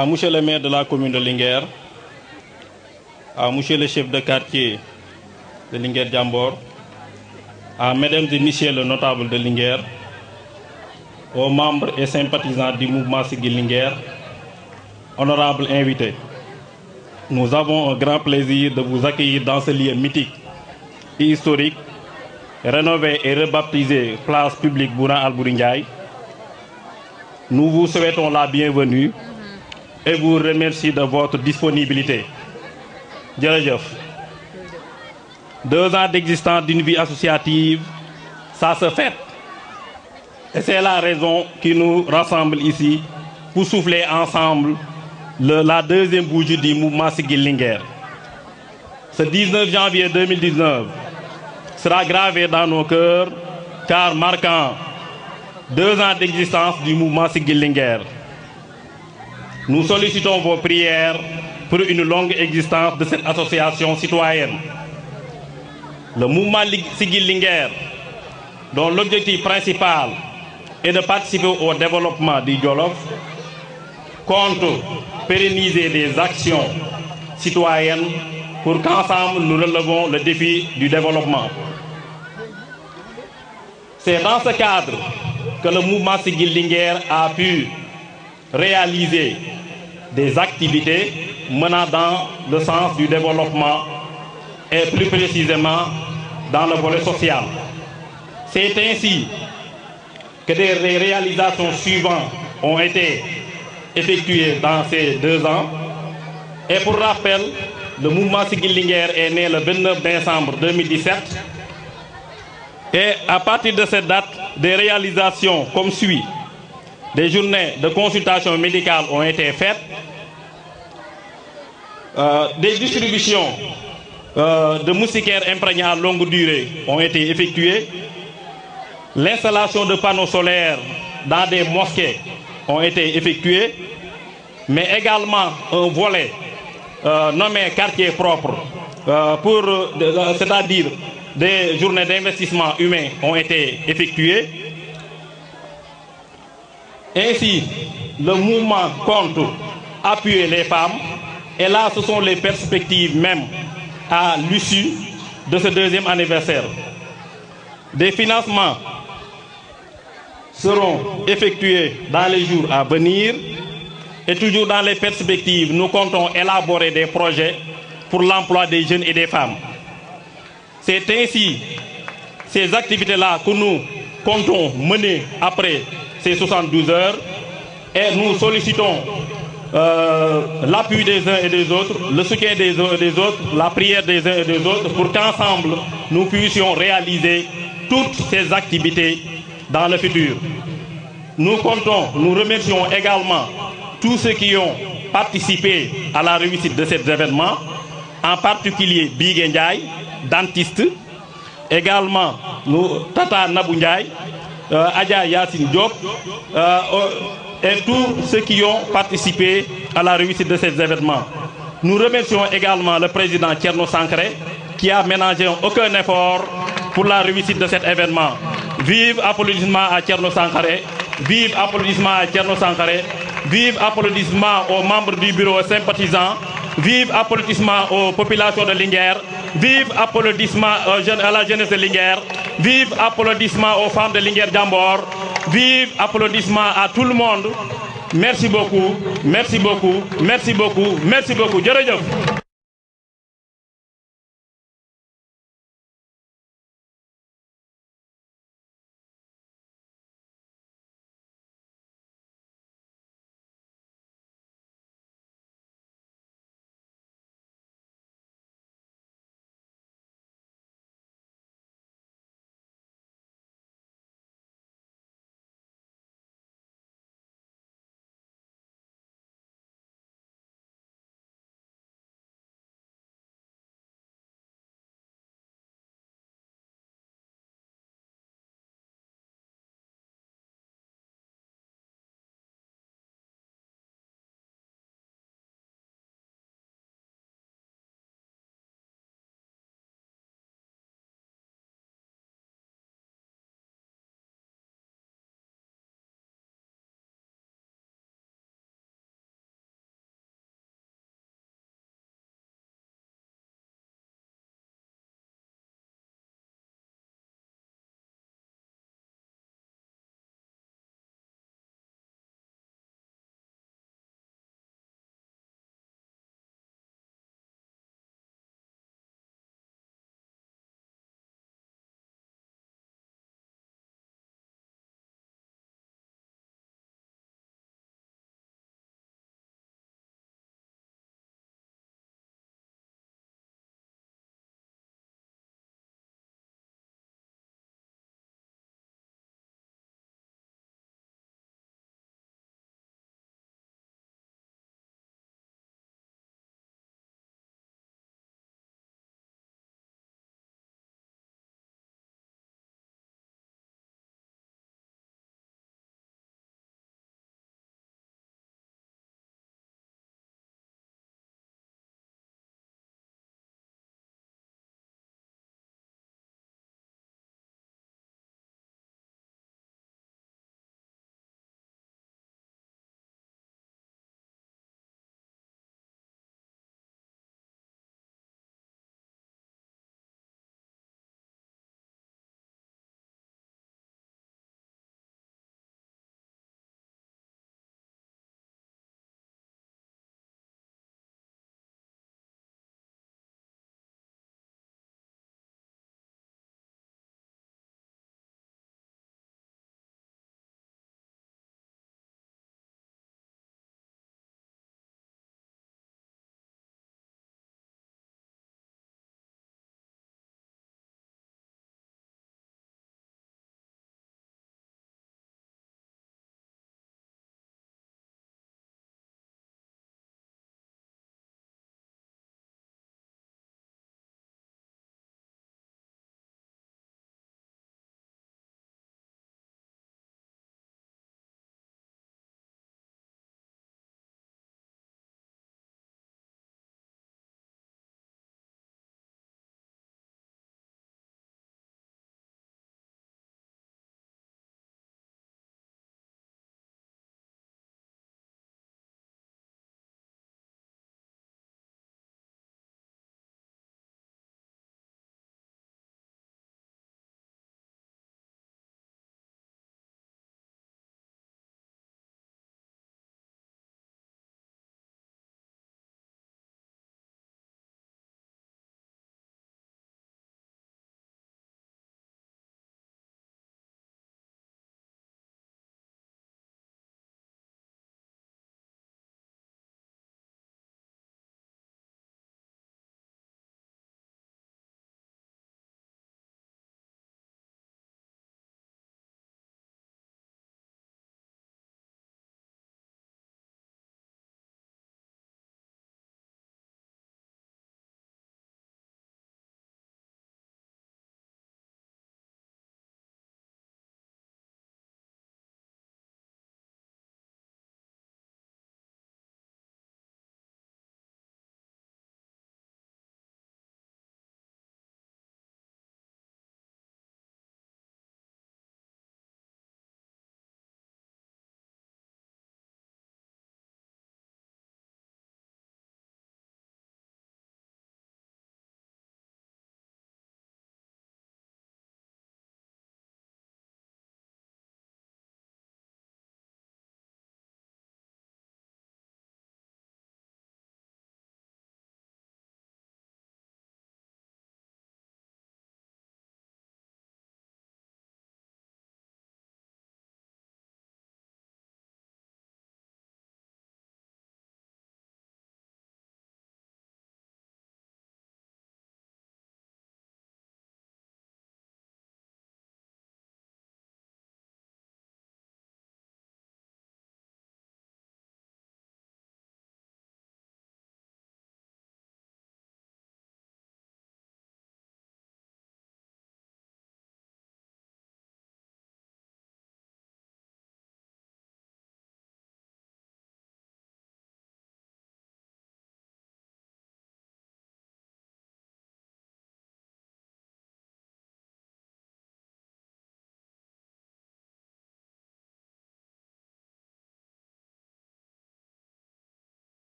À monsieur le maire de la commune de Linguère, à monsieur le chef de quartier de Linguère-Djambor, à mesdames et messieurs les notables de Linguère, aux membres et sympathisants du mouvement Siggil Linguère, honorables invités, nous avons un grand plaisir de vous accueillir dans ce lieu mythique et historique, rénové et rebaptisé Place publique Bouna Albouri Ndiaye. Nous vous souhaitons la bienvenue et vous remercie de votre disponibilité. Djerejef. 2 ans d'existence d'une vie associative, ça se fait. Et c'est la raison qui nous rassemble ici pour souffler ensemble la deuxième bougie du mouvement Siggil Linguère. Ce 19 janvier 2019 sera gravé dans nos cœurs car marquant 2 ans d'existence du mouvement Siggil Linguère. Nous sollicitons vos prières pour une longue existence de cette association citoyenne. Le mouvement Siggil Linguère, dont l'objectif principal est de participer au développement du Jolof, compte pérenniser des actions citoyennes pour qu'ensemble nous relevons le défi du développement. C'est dans ce cadre que le mouvement Siggil Linguère a pu réaliser des activités menant dans le sens du développement et plus précisément dans le volet social. C'est ainsi que des réalisations suivantes ont été effectuées dans ces 2 ans. Et pour rappel, le mouvement Siggil Linguère est né le 29 décembre 2017. Et à partir de cette date, des réalisations comme suit. Des journées de consultation médicale ont été faites. Des distributions de moustiquaires imprégnés à longue durée ont été effectuées. L'installation de panneaux solaires dans des mosquées ont été effectuées. Mais également un volet nommé quartier propre, c'est-à-dire des journées d'investissement humain ont été effectuées. Ainsi, le mouvement compte appuyer les femmes. Et là, ce sont les perspectives même à l'issue de ce 2e anniversaire. Des financements seront effectués dans les jours à venir. Et toujours dans les perspectives, nous comptons élaborer des projets pour l'emploi des jeunes et des femmes. C'est ainsi ces activités-là que nous comptons mener après ces 72 heures. Et nous sollicitons l'appui des uns et des autres, le soutien des uns et des autres, la prière des uns et des autres pour qu'ensemble nous puissions réaliser toutes ces activités dans le futur. Nous remercions également tous ceux qui ont participé à la réussite de cet événement, en particulier Bigué Ndiaye, dentiste, également Tata Nabou Ndiaye, Adja Yassine Diop, et tous ceux qui ont participé à la réussite de ces événements. Nous remercions également le président Thierno Sankaré qui a ménagé aucun effort pour la réussite de cet événement. Vive applaudissements à Thierno Sankaré, vive applaudissements à Thierno Sankaré, vive applaudissements aux membres du bureau sympathisants, vive applaudissements aux populations de Linguère, vive applaudissements à la jeunesse de Linguère, vive applaudissements aux femmes de Linguère-Djambor, vive applaudissements à tout le monde. Merci beaucoup, merci beaucoup, merci beaucoup, merci beaucoup. Djerejef.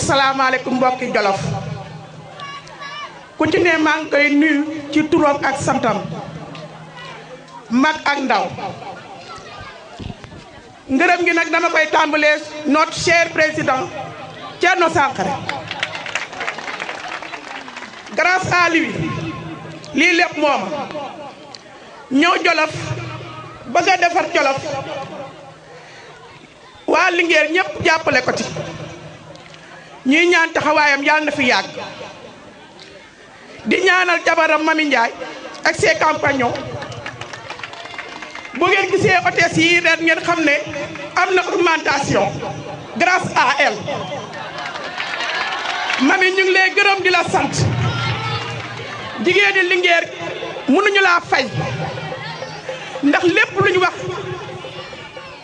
asalaamaaleykum mbokki Jolof ku ci ne maa ngi koy nuyu ci turam ak santam mag ak ndaw ngërëm gi nag dama koy tàmbalee notre cher président Thierno Sankharé. Grâce à lui lii lépp moom ñëw Jolof bëgg a defar Jolof waa Linguère ñëpp jàppale ko ci ñuy ñaan taxawaayam yàlla na fi yàgg di ñaanal jabaram Mami Ndiaye ak ses compagnons bu ngeen gisee hôtesse yi ren ngeen xam ne am na augmentation grâce à elle Mami ñu ngi lay gërëm di la sant jigéen ñi Linguère mënuñu laa fay ndax lépp lu ñu wax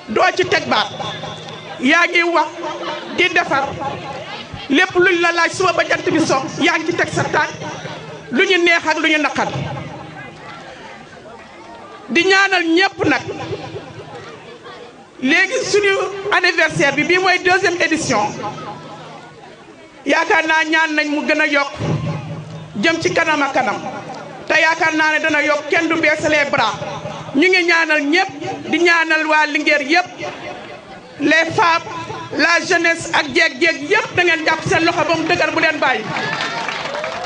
doo ci teg baat yaa ngi wax di defar lépp luñ la laaj suba ba jant bi so yaa ngi ci teg sa tànk lu ñu neex ak lu ñu naqar di ñaanal ñépp nag léegi suñu anniversaire bi bii mooy 2e édition yaakaar naa ñaan nañ mu gën a yokk jëm ci kanam a kanam te yaakaar naa ne dana yokk kenn du baisser les bras ñu ngi ñaanal ñépp di ñaanal waa Linguère yépp les femmes la jeunesse ak jeeg yépp da ngeen jàpp seen loxo ba mu dëgër bu leen bàyyi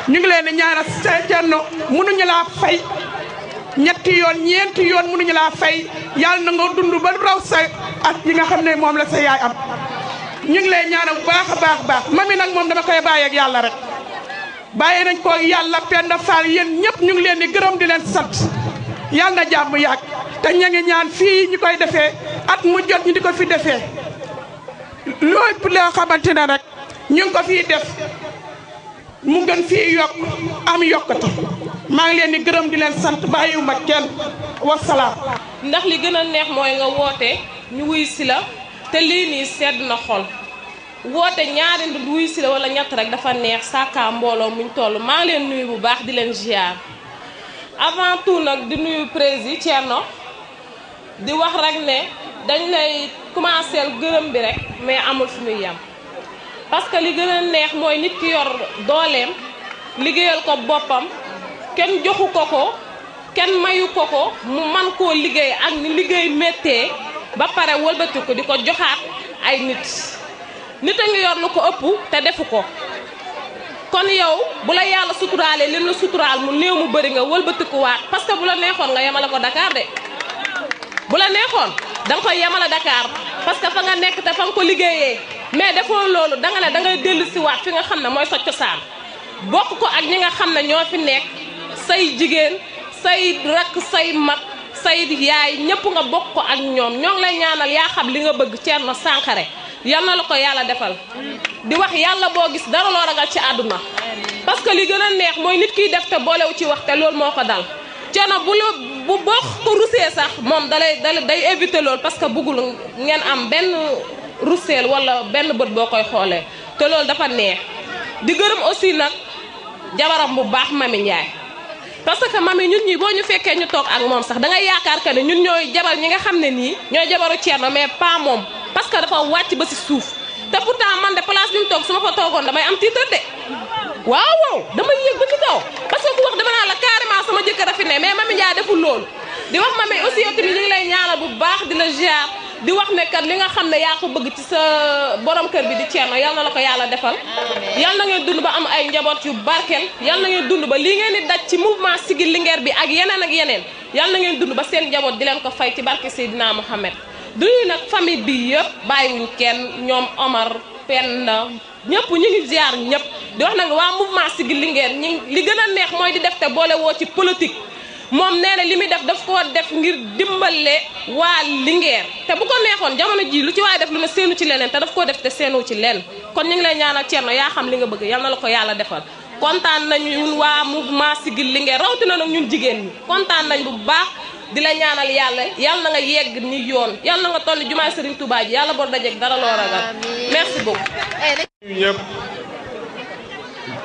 ñu ngi leen di ñaanal Thierno mënuñu laa fay ñetti yoon ñeenti yoon mënuñu laa fay yàlla na nga dund ba raw sa at yi nga xam ne moom la sa yaay am ñu ngi lay ñaanal bu baax a baax Mami nag moom dama koy bàyyi ak yàlla rek bàyyi nañ ko yàlla Penda Fall yéen ñëpp ñu ngi leen di gërëm di leen sant yàlla na jàmm yàgg te ña ngi ñaan fii ñu koy defee at mu jot ñu di ko fi defee lépp loo xamante ne rek ñu ngi ko fii def mu gën fii yokk am yokkute maa ngi leen di gërëm di leen sant bàyyiwuma kenn wasalaam. ndax li gën a neex mooy nga woote ñu wuy si la te lii nii sedd na xol woote ñaari nit wuy si la wala ñett rek dafa neex sàkkaa mbooloo muñ toll maa ngi leen nuyu bu baax di leen ziar avant tout nag di nuyu président Thierno di wax rek ne dañ lay commencer gërëm bi rek mais amul fu muy yem parce que li gën a neex mooy nit ki yor dooleem liggéeyal ko boppam kenn joxu ko kenn mayu ko mu man koo liggéey ak ni liggéey méttee ba pare wëlbati ko di ko joxaat ay nit a ngi yor lu ko ëpp te defu ko kon yow bu la yàlla suturaalee lim la suturaal mu néew mu bëri nga wëlbatikuwaat parce que bu la neexoon nga yemale ko Dakar de bu la neexoon da nga koy yemale Dakar parce que fa nga nekk te fa nga ko liggéeyee mais defoo loolu da nga ne da ngay dellu si waat fi nga xam ne mooy sa cosaan bokk ko ak ñi nga xam ne ñoo fi nekk say jigéen say rakk say mag say yaay ñëpp nga bokk ko ak ñoom ñoo ngi lay ñaanal yaa xam li nga bëgg Thierno Sankharé yal na la ko yàlla defal di wax yàlla boo gis dara loo ragal ci àdduna parce que li gën a neex mooy nit kiy def te boolewu ci wax te loolu moo ko dal Thierno bu boo ko rusee sax moom day éviter loolu parce que bëggul ngeen am benn ruseel wala benn bët boo koy xoolee te loolu dafa neex di gërëm aussi nag jabaram bu baax Mami Ndiaye parce que Mami ñun ñi boo ñu fekkee ñu toog ak moom sax da ngay yaakaar que ne ñun ñooy jabar ñi nga xam ne nii ñooy jabaru Thierno mais pas moom parce que dafa wàcc ba si suuf te pourtant man de place bi mu toog su ma fa toogoon damay am titre de waaw damay yëg ba ci kaw parce que ku wax dama naa la carrément sama jëkkër a fi ne mais Mami Ndiaye deful loolu di wax Mami aussi yow tamit ñu ngi lay ñaanal bu baax di la ziar di wax ne kat li nga xam ne yaa ko bëgg ci sa borom kër bi di Thierno yal na la ko yàlla defal yal na ngeen dund ba am ay njaboot yu barkeel yal na ngeen dund ba lii ngeen di daj ci mouvement Siggil Linguère bi ak yeneen yal na ngeen dund ba seen njaboot di leen ko fay ci barke Seydina Mohamed duñu nag famille bi yëpp bàyyiwuñ kenn ñoom Omar Penda ñëpp ñu ngi ziar ñëpp di wax nag waa mouvement Siggil Linguère li gën a neex mooy di def te boole woo ci politique moom nee na li muy def daf koo def ngir dimbale waa Linguère te bu ko neexoon jamono ji lu ci waaye def lu ne seenu ci leneen te daf koo def te seenu ci lenn kon ñu ngi lay ñaanal Thierno yaa xam li nga bëgg yal na la ko yàlla defal kontaan nañu ñun waa mouvement Siggil Linguère rawatina nag ñun jigéen ñi kontaan nañ bu baax di la ñaanal yàlla na nga yegg ni yoon yàlla na nga toll jumaay Serigne Touba ji yàlla bor dajeeg dara loo ragal merci beaucoup. ñëpp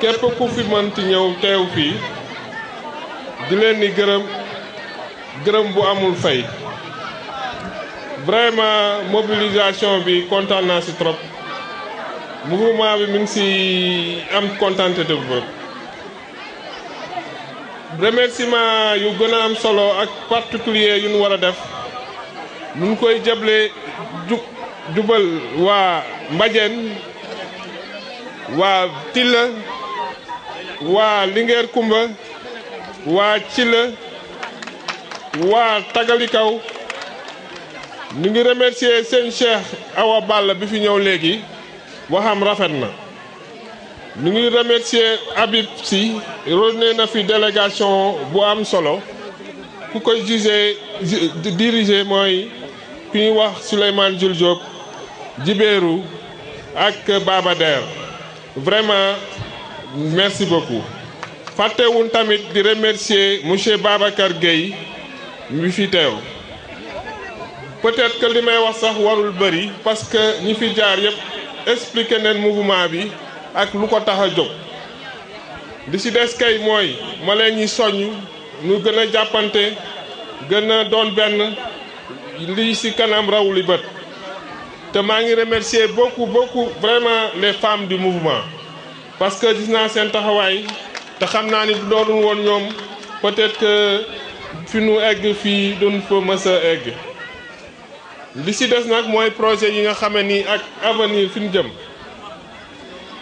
képp ku fi mënti ñëw teew fii di leen ni gërëm bu amul fay vraiment mobilisation bi kontaan naa si trop mouvement bi mi ngi si am contenté bu bëgg remerciement yu gën a am solo ak particulier yu ñu war a def nu ngi koy jëble jubal waa Mbadiène waa Tilla waa Linguère Kumba waa Cilla waa Tagalikaw ñu ngi remercier seen Cheikh Awa Balla bi fi ñëw léegi waxam rafet na ñu ngi remercier Habib Sy rôle na fi délégation bu am solo ku koy diriger mooy ku ñuy wax Souleymane Jules Diop Djibéru ak Baba Der vraiment merci beaucoup fàttewun tamit di remercier monsieur Babacar Gueye mi fi teew peut-être que li may wax sax warul bëri parce que ñi fi jaar yëpp expliqué neen mouvement bi ak lu ko tax a jóg li ci des kay mooy ma leen ñi soññ ñu gën a jàppante gën a doon benn lii ci kanam raw li bët te maa ngi remercier beaucoup vraiment les femmes du mouvement parce que gis naa seen taxawaay te xam naa ni du doonul woon ñoom peut-être que fi nu egg fii duñ fa mës a egg li ci des nag mooy projet yi nga xame ni ak avenir fi ñu jëm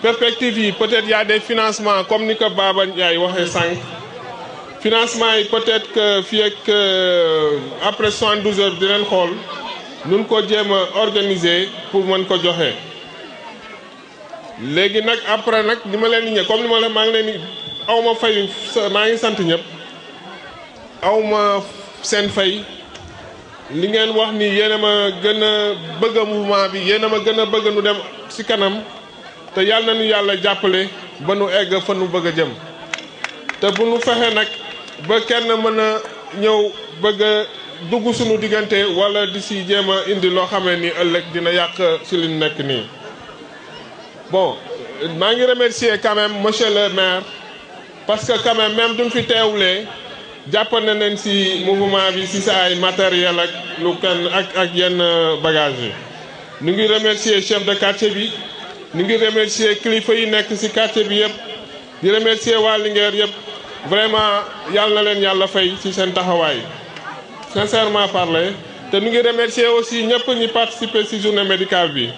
perspective yi peut-être y a des financements comme ni ko Baba Ndiaye waxee sànq financement yi peut-être que fii ak après 72 heures di leen xool nun ko jéem a organiser pour mën ko joxe léegi nag après nag li ma leen di ñëw comme ni ma la maa ngi leen di aw ma fay maa ngi sant ñëpp aw ma seen fay li ngeen wax ni yéen a ma gën a bëgg a mouvement bi yéen a ma gën a bëgg nu dem ci kanam te yàlla na nu yàlla jàppale ba nu egg fa nu bëgg a jëm te bu nu fexe nag ba kenn mën a ñëw bëgg a dugg suñu diggante wala di ci jéem a indi loo xamee ni ëllëg dina yàq ci li nekk nii. Bon maa ngi remercier quand même monsieur le maire parce que quand même duñ fi teewulee jàppale nañ ci mouvement bi ci sa ay matériel ak lu kenn ak yenn bagage yi. ñu ngi remercier chef de quartier bi ñu ngi remercier kilifa yi nekk ci quartier bi yëpp di remercier waa Linguère yëpp vraiment yàlla na leen yàlla fay ci seen taxawaay sincèrement parler te ñu ngi remercier aussi ñëpp ñi participer ci journée médicale bi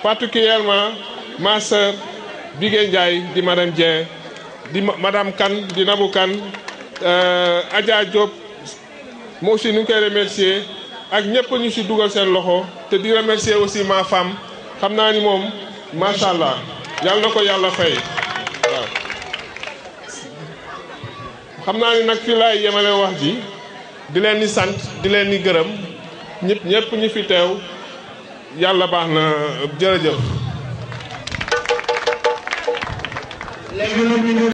particulièrement ma sœur Bigué Ndiaye di madame Dieng di madame Kane di Nabou Kane Adja Diop moo aussi ñu ngi koy remercier ak ñëpp ñu ci dugal seen loxo te di remercier aussi ma femme xam naa ni moom macha allah yàlla na ko yàlla fay waaw. xam naa ni nag fii laay yemale wax ji di leen di sant di leen di gërëm ñëpp ñi fi teew yàlla baax na jërëjëf.